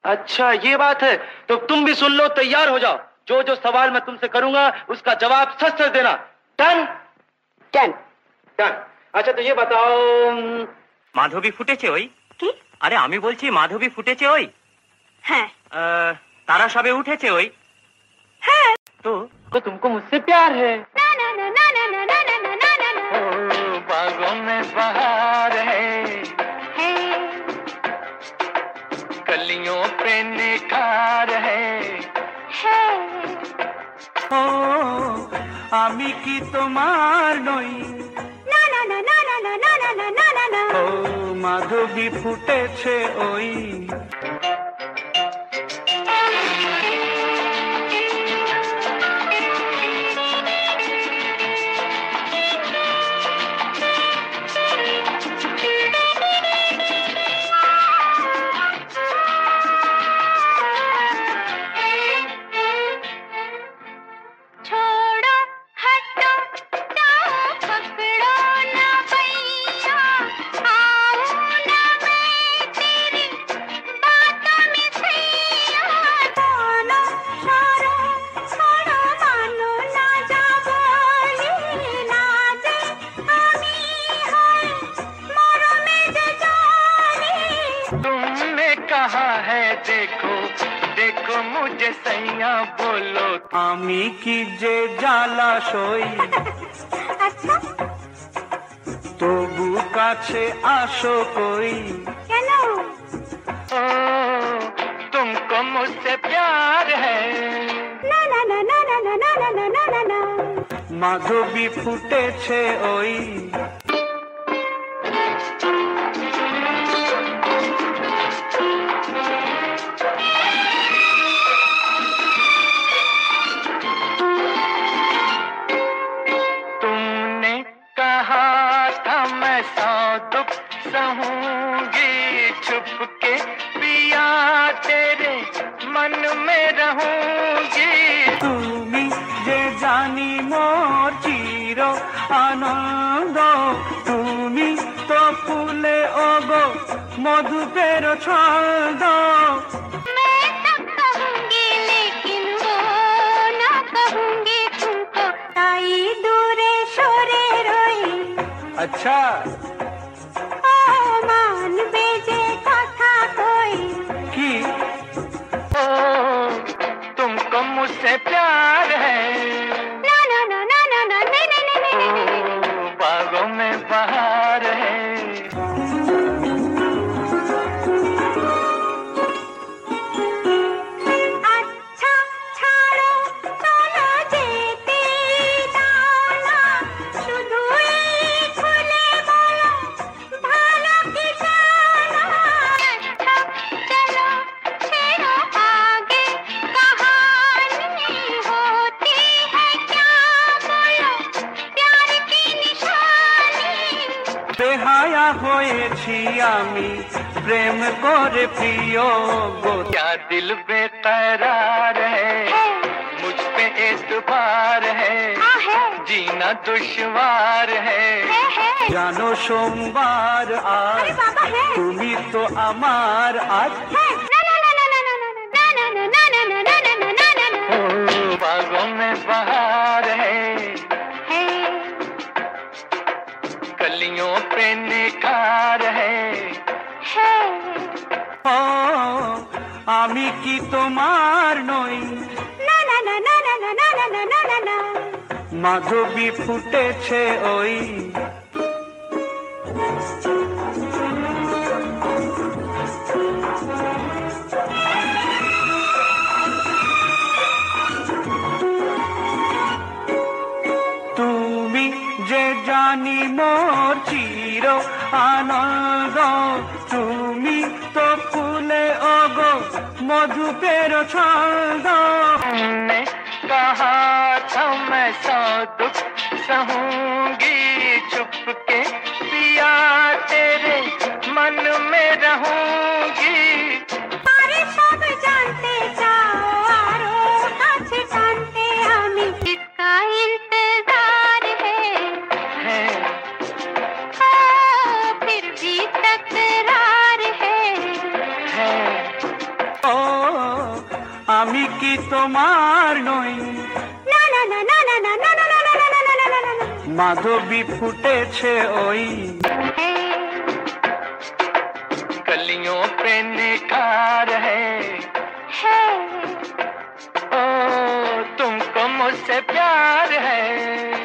अच्छा ये बात है, तो तुम भी सुन लो, तैयार हो जाओ। जो जो सवाल मैं तुमसे करूंगा उसका जवाब सच सच देना। डन? डन। डन। अच्छा तो ये बताओ, মাধবী ফুটেছে ওই? কি? আরে আমি বলছি মাধবী ফুটেছে ওই? হ্যাঁ। তারা সবে উঠেছে ওই? হ্যাঁ। तो तुमको मुझसे प्यार है? না না না না না না না না না না না না। ओ बागों में बहार है, कलियों पे निखार है। ও আমি কি তোমার নই? না না না না না না না না না না না। ও মাধবী ফুটেছে ওই। छोड़ो हटो जाओ पकड़ो ना भैया, आऊं ना मैं तेरी बातों में सैया। बोलो छोड़ो छोड़ो मानो ना जा बोली ना दे हमी है मोरो में जो जानी। तुमने कहा है देखो देखो मुझे सैया बोलो, আমি কি যে জ্বালাশয়, अच्छा তবু কাছে আসো কই। কেন? ओ तुमको मुझसे प्यार है। না না না না না না না না না না না। মাধবী ফুটেছে ওই। तुमने कहा था मैं सौ दुख सहूंगी, छुप के पिया तेरे मन में रहूंगी। তুমি যে জানি মোর চির আনন্দ, তুমি তো ফুলে ওগো মধুপের ছন্দ। मैं तब कहूंगी लेकिन वो ना कहूंगी तुमको, ताई दूरे शोरे रोई। अच्छा ओ मान बेजे कथा कोई। कि ओ तुमको मुझसे प्यार है। ना ना ना ना ना ना नहीं नहीं नहीं नहीं नहीं नहीं। ओ बागों में बहार है। अच्छा ছাড়ো চলো যেতে দাও না, শুধুই খুলে বলো ভালো কি জানো। अच्छा चलो छेड़ो आगे कहानी, होती है क्या बोलो प्यार की निशानी। বেহায়া হয়েছি আমি প্রেম করে প্রিয় গো, क्या दिल बेकरार है, मुझ पे एतबार है, है जीना दुश्वार है। জানো সোমবার আজ अरे बाबा है তুমি তো আমার আজ। है ना ना ना ना ना ना ना ना ना ना ना ना ना ना ना ना ओ बागों में बहार है, कलियों पे निखार है। ও আমি কি তোমার নই? না না না না না না না না না না না না। মাধবী ফুটেছে ওই। তুমি যে জানি মোর চির আনন্দ, তুমি তো ফুলে ওগো মধুপের ছন্দ। तुमने कहा था मैं सौ दुख सहूंगी, छुप के पिया तेरे मन में रहूंगी। আরে সব জানতে চাও আরো কাছে টানতে আমি, इसका इंतजार है फिर भी तकरार है। ओ কি তোমার নই, না না না না না না না না না না না না না না না। মাধবী ফুটেছে ওই। कलियों पे निखार है, ओ तुमको मुझसे प्यार है।